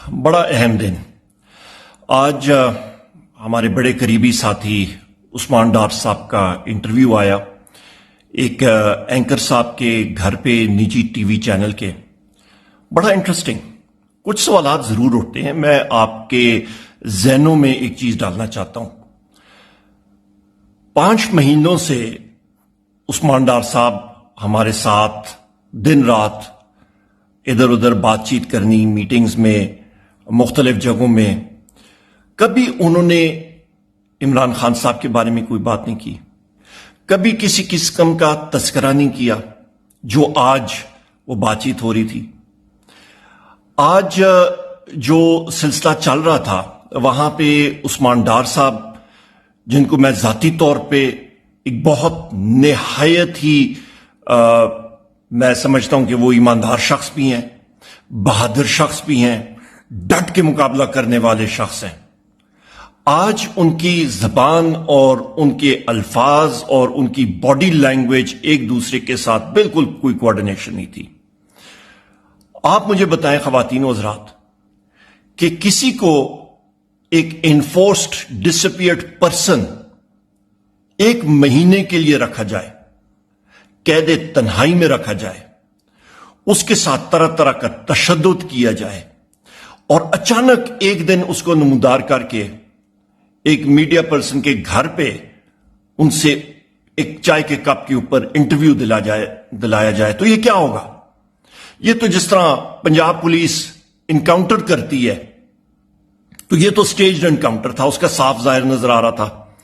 बड़ा अहम दिन। आज हमारे बड़े करीबी साथी उस्मान डार साहब का इंटरव्यू आया एक एंकर साहब के घर पे निजी टीवी चैनल के। बड़ा इंटरेस्टिंग, कुछ सवालात जरूर उठते हैं। मैं आपके जहनों में एक चीज डालना चाहता हूं। 5 महीनों से उस्मान डार साहब हमारे साथ दिन रात इधर उधर बातचीत करनी, मीटिंग्स में, मुख्तलिफ जगहों में। कभी उन्होंने इमरान खान साहब के बारे में कोई बात नहीं की, कभी किसी किस्म का तस्करा नहीं किया जो आज वो बातचीत हो रही थी। आज जो सिलसिला चल रहा था वहां पे उस्मान डार साहब, जिनको मैं जाती तौर पे एक बहुत निहायत ही मैं समझता हूं कि वो ईमानदार शख्स भी हैं, बहादुर शख्स भी हैं, डट के मुकाबला करने वाले शख्स हैं। आज उनकी जबान और उनके अल्फाज और उनकी बॉडी लैंग्वेज एक दूसरे के साथ बिल्कुल कोई कोऑर्डिनेशन नहीं थी। आप मुझे बताएं ख्वातीन और हज़रात कि किसी को एक इन्फोर्स्ड डिसअपियर्ड पर्सन 1 महीने के लिए रखा जाए, कैद तन्हाई में रखा जाए, उसके साथ तरह तरह का तशद्दुद किया जाए और अचानक एक दिन उसको नमूदार करके एक मीडिया पर्सन के घर पे उनसे एक चाय के कप के ऊपर इंटरव्यू दिलाया जाए, तो ये क्या होगा? ये तो जिस तरह पंजाब पुलिस इनकाउंटर करती है, तो ये तो स्टेज्ड एनकाउंटर था, उसका साफ जाहिर नजर आ रहा था।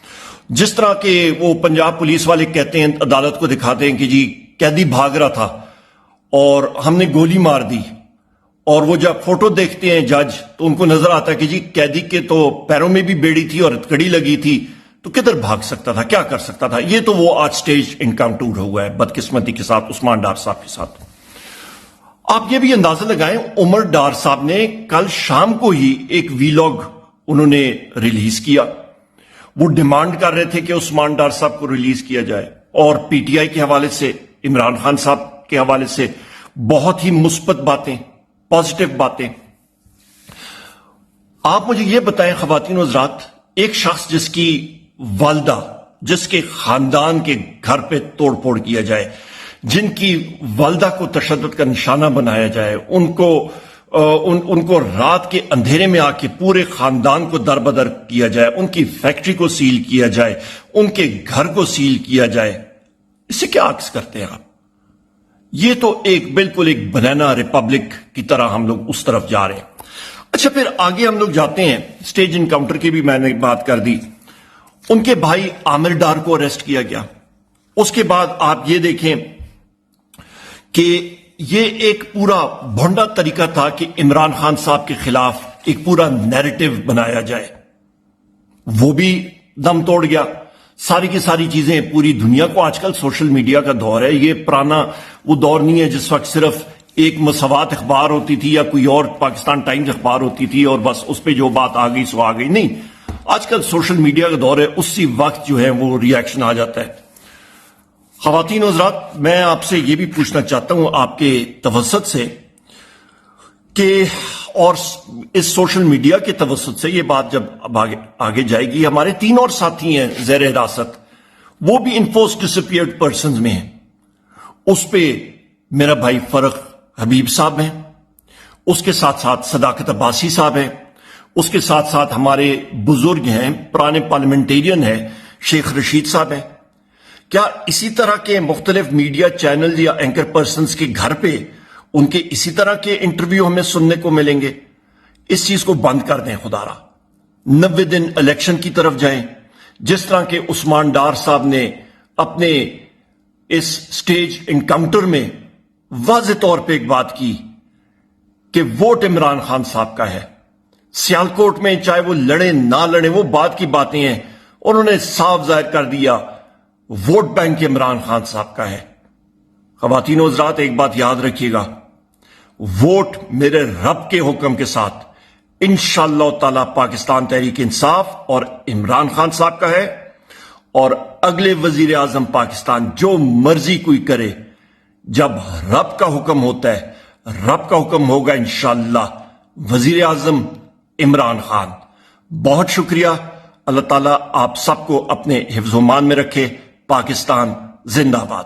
जिस तरह के वो पंजाब पुलिस वाले कहते हैं, अदालत को दिखाते हैं कि जी कैदी भाग रहा था और हमने गोली मार दी, और वो जब फोटो देखते हैं जज तो उनको नजर आता है कि जी कैदी के तो पैरों में भी बेड़ी थी और हथकड़ी लगी थी, तो किधर भाग सकता था, क्या कर सकता था? ये तो वो आज स्टेज इनकाउंटर हुआ है बदकिस्मती के साथ, उस्मान डार साहब के साथ। आप ये भी अंदाजा लगाएं, उमर डार साहब ने कल शाम को ही एक वीलॉग उन्होंने रिलीज किया। वो डिमांड कर रहे थे कि उस्मान डार साहब को रिलीज किया जाए, और पीटीआई के हवाले से, इमरान खान साहब के हवाले से बहुत ही मुस्बत बातें, पॉजिटिव बातें। आप मुझे यह बताएं ख्वातीन और हज़रात, एक शख्स जिसकी वालदा, जिसके खानदान के घर पे तोड़फोड़ किया जाए, जिनकी वालदा को तशद्दुद का निशाना बनाया जाए, उनको रात के अंधेरे में आके पूरे खानदान को दरबदर किया जाए, उनकी फैक्ट्री को सील किया जाए, उनके घर को सील किया जाए, इससे क्या अक्स करते हैं आप? ये तो बिल्कुल एक बनाना रिपब्लिक की तरह हम लोग उस तरफ जा रहे हैं। अच्छा, फिर आगे हम लोग जाते हैं, स्टेज इनकाउंटर की भी मैंने बात कर दी। उनके भाई आमिर डार को अरेस्ट किया गया। उसके बाद आप ये देखें कि ये एक पूरा भोंडा तरीका था कि इमरान खान साहब के खिलाफ एक पूरा नैरेटिव बनाया जाए, वो भी दम तोड़ गया। सारी की सारी चीजें पूरी दुनिया को, आजकल सोशल मीडिया का दौर है, ये पुराना वो दौर नहीं है जिस वक्त सिर्फ एक मसवात अखबार होती थी या कोई और पाकिस्तान टाइम्स अखबार होती थी और बस उस पर जो बात आ गई सो आ गई। नहीं, आजकल सोशल मीडिया का दौर है, उसी वक्त जो है वो रिएक्शन आ जाता है। ख्वातीन और हज़रात, मैं आपसे ये भी पूछना चाहता हूं आपके तवस्सुत से कि, और इस सोशल मीडिया के तवस्सुत से ये बात जब अब आगे जाएगी, हमारे 3 और साथी हैं ज़ेर हिरासत, वो भी इन्फोर्स्ड डिसअपियर्ड पर्संस में हैं। उस पे मेरा भाई फरक हबीब साहब हैं, उसके साथ साथ सदाकत अब्बासी साहब हैं, उसके साथ साथ हमारे बुजुर्ग हैं, पुराने पार्लियामेंटेरियन हैं, शेख रशीद साहब हैं। क्या इसी तरह के मुख्तलिफ मीडिया चैनल या एंकर पर्संस के घर पे उनके इसी तरह के इंटरव्यू हमें सुनने को मिलेंगे? इस चीज को बंद कर दें खुदारा। 90 दिन इलेक्शन की तरफ जाएं। जिस तरह के उस्मान डार साहब ने अपने इस स्टेज इनकाउंटर में वाज़ेह तौर पे एक बात की कि वोट इमरान खान साहब का है, सियालकोट में चाहे वो लड़े ना लड़े, वो बात की बातें हैं, उन्होंने साफ जाहिर कर दिया वोट बैंक इमरान खान साहब का है। ख्वातीन और हज़रात, एक बात याद रखिएगा, वोट मेरे रब के हुक्म के साथ इंशाअल्लाह ताला पाकिस्तान तहरीक इंसाफ और इमरान खान साहब का है, और अगले वजीर आजम पाकिस्तान जो मर्जी कोई करे, जब रब का हुक्म होता है, रब का हुक्म होगा इंशाअल्लाह وزیر اعظم عمران خان. بہت شکریہ. اللہ تعالیٰ آپ سب کو اپنے حفظ و امان میں رکھے. پاکستان زندہ باد.